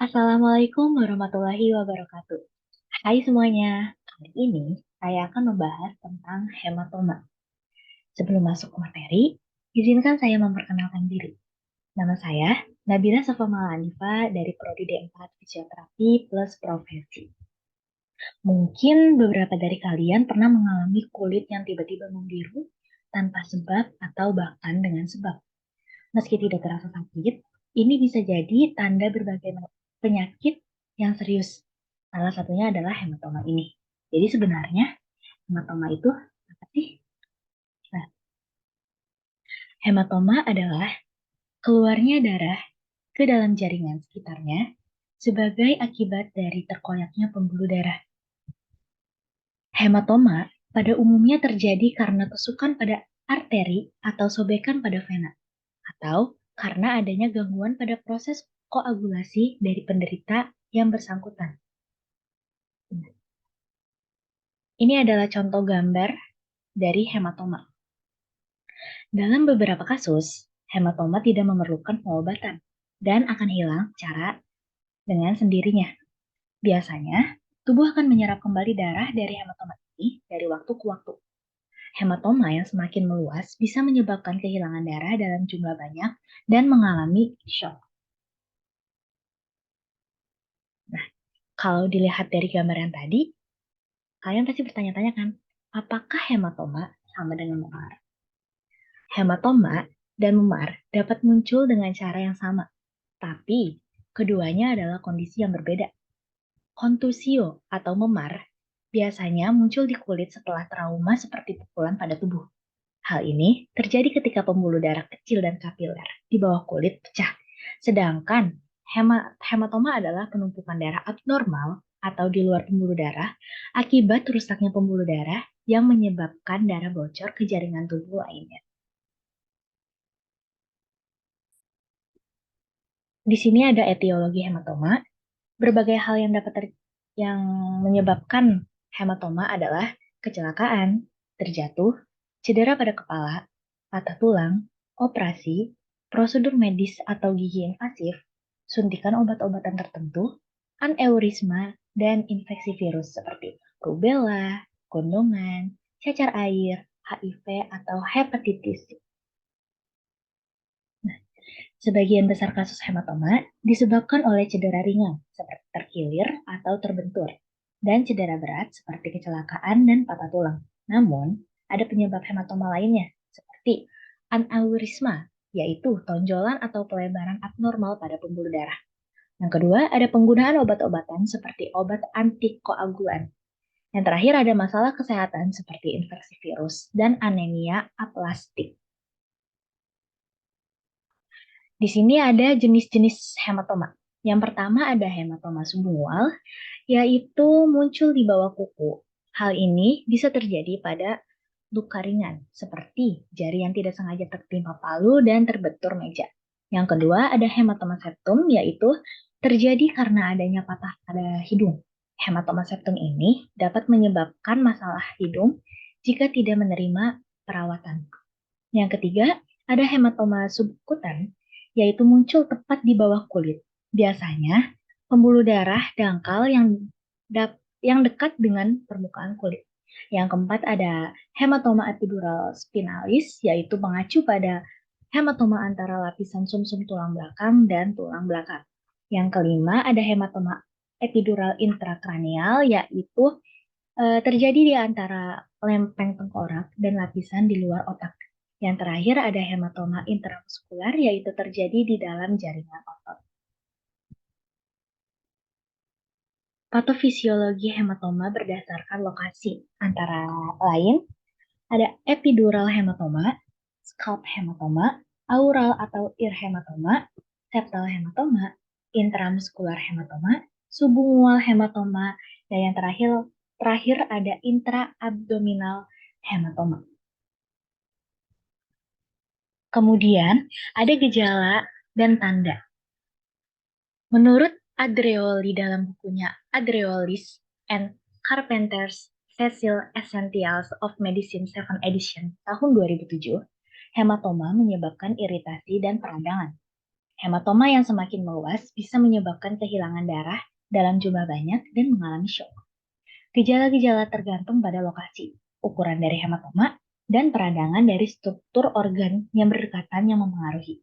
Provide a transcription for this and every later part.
Assalamualaikum warahmatullahi wabarakatuh. Hai semuanya, kali ini saya akan membahas tentang hematoma. Sebelum masuk ke materi, izinkan saya memperkenalkan diri. Nama saya Nabila Safa Malanifa dari Prodi D4 Fisioterapi plus Profesi. Mungkin beberapa dari kalian pernah mengalami kulit yang tiba-tiba membiru tanpa sebab atau bahkan dengan sebab. Meski tidak terasa sakit, ini bisa jadi tanda berbagai penyakit yang serius. Salah satunya adalah hematoma ini. Jadi sebenarnya hematoma itu apa sih? Nah, hematoma adalah keluarnya darah ke dalam jaringan sekitarnya sebagai akibat dari terkoyaknya pembuluh darah. Hematoma pada umumnya terjadi karena tusukan pada arteri atau sobekan pada vena, atau karena adanya gangguan pada proses koagulasi dari penderita yang bersangkutan. Ini adalah contoh gambar dari hematoma. Dalam beberapa kasus, hematoma tidak memerlukan pengobatan dan akan hilang secara dengan sendirinya. Biasanya, tubuh akan menyerap kembali darah dari hematoma ini dari waktu ke waktu. Hematoma yang semakin meluas bisa menyebabkan kehilangan darah dalam jumlah banyak dan mengalami shock. Nah, kalau dilihat dari gambaran tadi, kalian pasti bertanya-tanya kan, apakah hematoma sama dengan memar? Hematoma dan memar dapat muncul dengan cara yang sama, tapi keduanya adalah kondisi yang berbeda. Kontusio atau memar biasanya muncul di kulit setelah trauma seperti pukulan pada tubuh. Hal ini terjadi ketika pembuluh darah kecil dan kapiler di bawah kulit pecah. Sedangkan hematoma adalah penumpukan darah abnormal atau di luar pembuluh darah akibat rusaknya pembuluh darah yang menyebabkan darah bocor ke jaringan tubuh lainnya. Di sini ada etiologi hematoma. Berbagai hal yang menyebabkan hematoma adalah kecelakaan, terjatuh, cedera pada kepala, patah tulang, operasi, prosedur medis atau gigi invasif, suntikan obat-obatan tertentu, aneurisma, dan infeksi virus seperti rubella, gondongan, cacar air, HIV, atau hepatitis. Sebagian besar kasus hematoma disebabkan oleh cedera ringan seperti terkilir atau terbentur dan cedera berat seperti kecelakaan dan patah tulang. Namun, ada penyebab hematoma lainnya seperti aneurisma, yaitu tonjolan atau pelebaran abnormal pada pembuluh darah. Yang kedua, ada penggunaan obat-obatan seperti obat antikoagulan. Yang terakhir ada masalah kesehatan seperti infeksi virus dan anemia aplastik. Di sini ada jenis-jenis hematoma. Yang pertama ada hematoma subungual, yaitu muncul di bawah kuku. Hal ini bisa terjadi pada luka ringan, seperti jari yang tidak sengaja tertimpa palu dan terbentur meja. Yang kedua ada hematoma septum, yaitu terjadi karena adanya patah pada hidung. Hematoma septum ini dapat menyebabkan masalah hidung jika tidak menerima perawatan. Yang ketiga, ada hematoma subkutan, yaitu muncul tepat di bawah kulit. Biasanya, pembuluh darah dangkal yang dekat dengan permukaan kulit. Yang keempat ada hematoma epidural spinalis, yaitu mengacu pada hematoma antara lapisan sumsum tulang belakang dan tulang belakang. Yang kelima ada hematoma epidural intrakranial, yaitu terjadi di antara lempeng tengkorak dan lapisan di luar otak. Yang terakhir ada hematoma intramuskular, yaitu terjadi di dalam jaringan otot. Patofisiologi hematoma berdasarkan lokasi, antara lain ada epidural hematoma, scalp hematoma, aural atau ear hematoma, septal hematoma, intramuskular hematoma, subungual hematoma, dan yang terakhir ada intraabdominal hematoma. Kemudian ada gejala dan tanda. Menurut Adreoli dalam bukunya Adreolis and Carpenter's Cecil Essentials of Medicine 7 Edition tahun 2007, hematoma menyebabkan iritasi dan peradangan. Hematoma yang semakin meluas bisa menyebabkan kehilangan darah dalam jumlah banyak dan mengalami shock. Gejala-gejala tergantung pada lokasi, ukuran dari hematoma, dan peradangan dari struktur organ yang berdekatan yang mempengaruhi.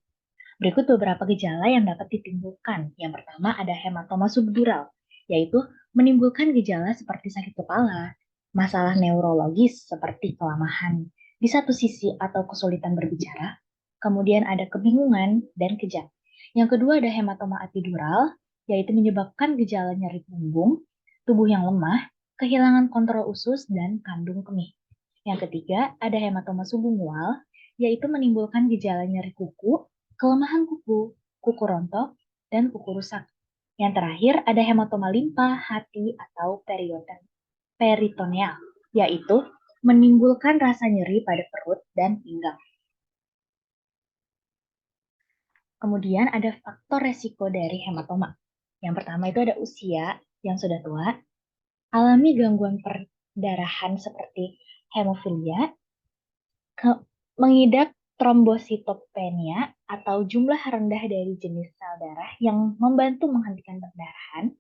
Berikut beberapa gejala yang dapat ditimbulkan. Yang pertama ada hematoma subdural, yaitu menimbulkan gejala seperti sakit kepala, masalah neurologis seperti kelamahan di satu sisi atau kesulitan berbicara, kemudian ada kebingungan dan kejang. Yang kedua ada hematoma epidural, yaitu menyebabkan gejala nyeri punggung, tubuh yang lemah, kehilangan kontrol usus, dan kandung kemih. Yang ketiga ada hematoma subungual, yaitu menimbulkan gejala nyeri kuku, kelemahan kuku, kuku rontok, dan kuku rusak. Yang terakhir ada hematoma limpa, hati, atau peritoneal, yaitu menimbulkan rasa nyeri pada perut dan pinggang. Kemudian ada faktor resiko dari hematoma. Yang pertama itu ada usia yang sudah tua, alami gangguan perdarahan seperti hemofilia, mengidap trombositopenia atau jumlah rendah dari jenis sel darah yang membantu menghentikan perdarahan,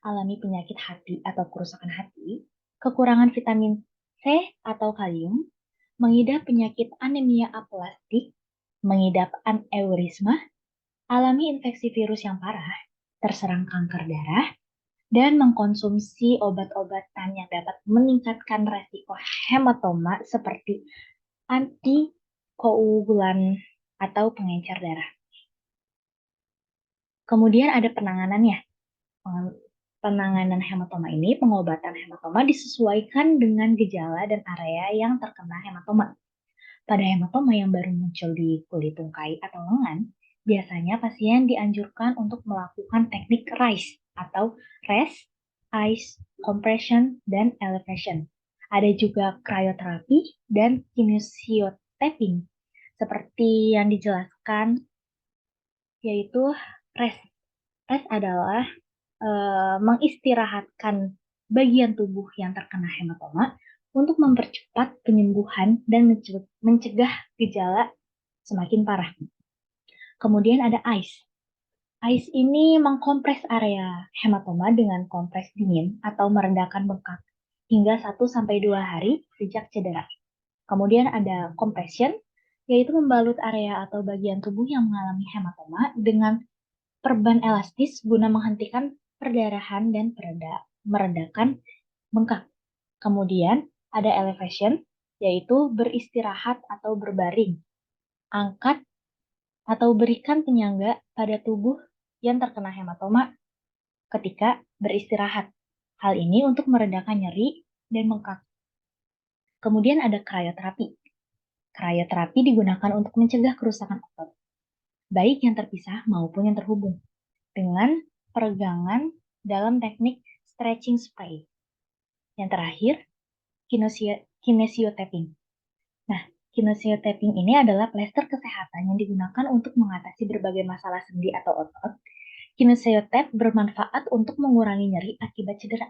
alami penyakit hati atau kerusakan hati, kekurangan vitamin C atau kalium, mengidap penyakit anemia aplastik, mengidap aneurisma, alami infeksi virus yang parah, terserang kanker darah, dan mengkonsumsi obat-obatan yang dapat meningkatkan resiko hematoma seperti antikoagulan atau pengencer darah. Kemudian ada penanganannya. Penanganan hematoma ini, pengobatan hematoma disesuaikan dengan gejala dan area yang terkena hematoma. Pada hematoma yang baru muncul di kulit tungkai atau lengan, biasanya pasien dianjurkan untuk melakukan teknik RICE atau rest, ice, compression, dan elevation. Ada juga cryoterapi dan kinesiotapping. Seperti yang dijelaskan, yaitu rest. Rest adalah mengistirahatkan bagian tubuh yang terkena hematoma untuk mempercepat penyembuhan dan mencegah gejala semakin parah. Kemudian ada ice. Ice ini mengkompres area hematoma dengan kompres dingin atau merendahkan bengkak hingga 1-2 hari sejak cedera. Kemudian ada compression, yaitu membalut area atau bagian tubuh yang mengalami hematoma dengan perban elastis guna menghentikan perdarahan dan meredakan bengkak. Kemudian ada elevation, yaitu beristirahat atau berbaring. Angkat atau berikan penyangga pada tubuh yang terkena hematoma ketika beristirahat. Hal ini untuk meredakan nyeri dan bengkak. Kemudian ada cryoterapi. Cryoterapi digunakan untuk mencegah kerusakan otot, baik yang terpisah maupun yang terhubung, dengan peregangan dalam teknik stretching spray. Yang terakhir, kinesiotapping. Nah, kinesiotapping ini adalah plester kesehatan yang digunakan untuk mengatasi berbagai masalah sendi atau otot. Kinesiotap bermanfaat untuk mengurangi nyeri akibat cedera.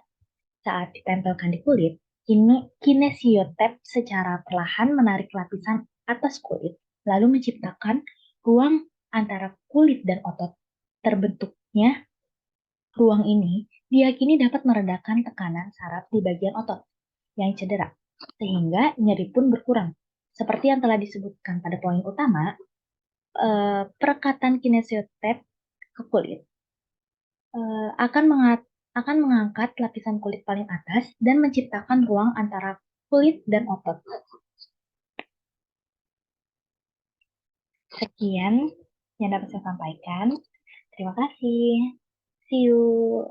Saat ditempelkan di kulit, kinesiotap secara perlahan menarik lapisan atas kulit, lalu menciptakan ruang antara kulit dan otot. Terbentuknya ruang ini diyakini dapat meredakan tekanan saraf di bagian otot yang cedera, sehingga nyeri pun berkurang. Seperti yang telah disebutkan pada poin utama, perekatan kinesiotap ke kulit akan mengangkat lapisan kulit paling atas dan menciptakan ruang antara kulit dan otot. Sekian yang dapat saya sampaikan. Terima kasih. See you.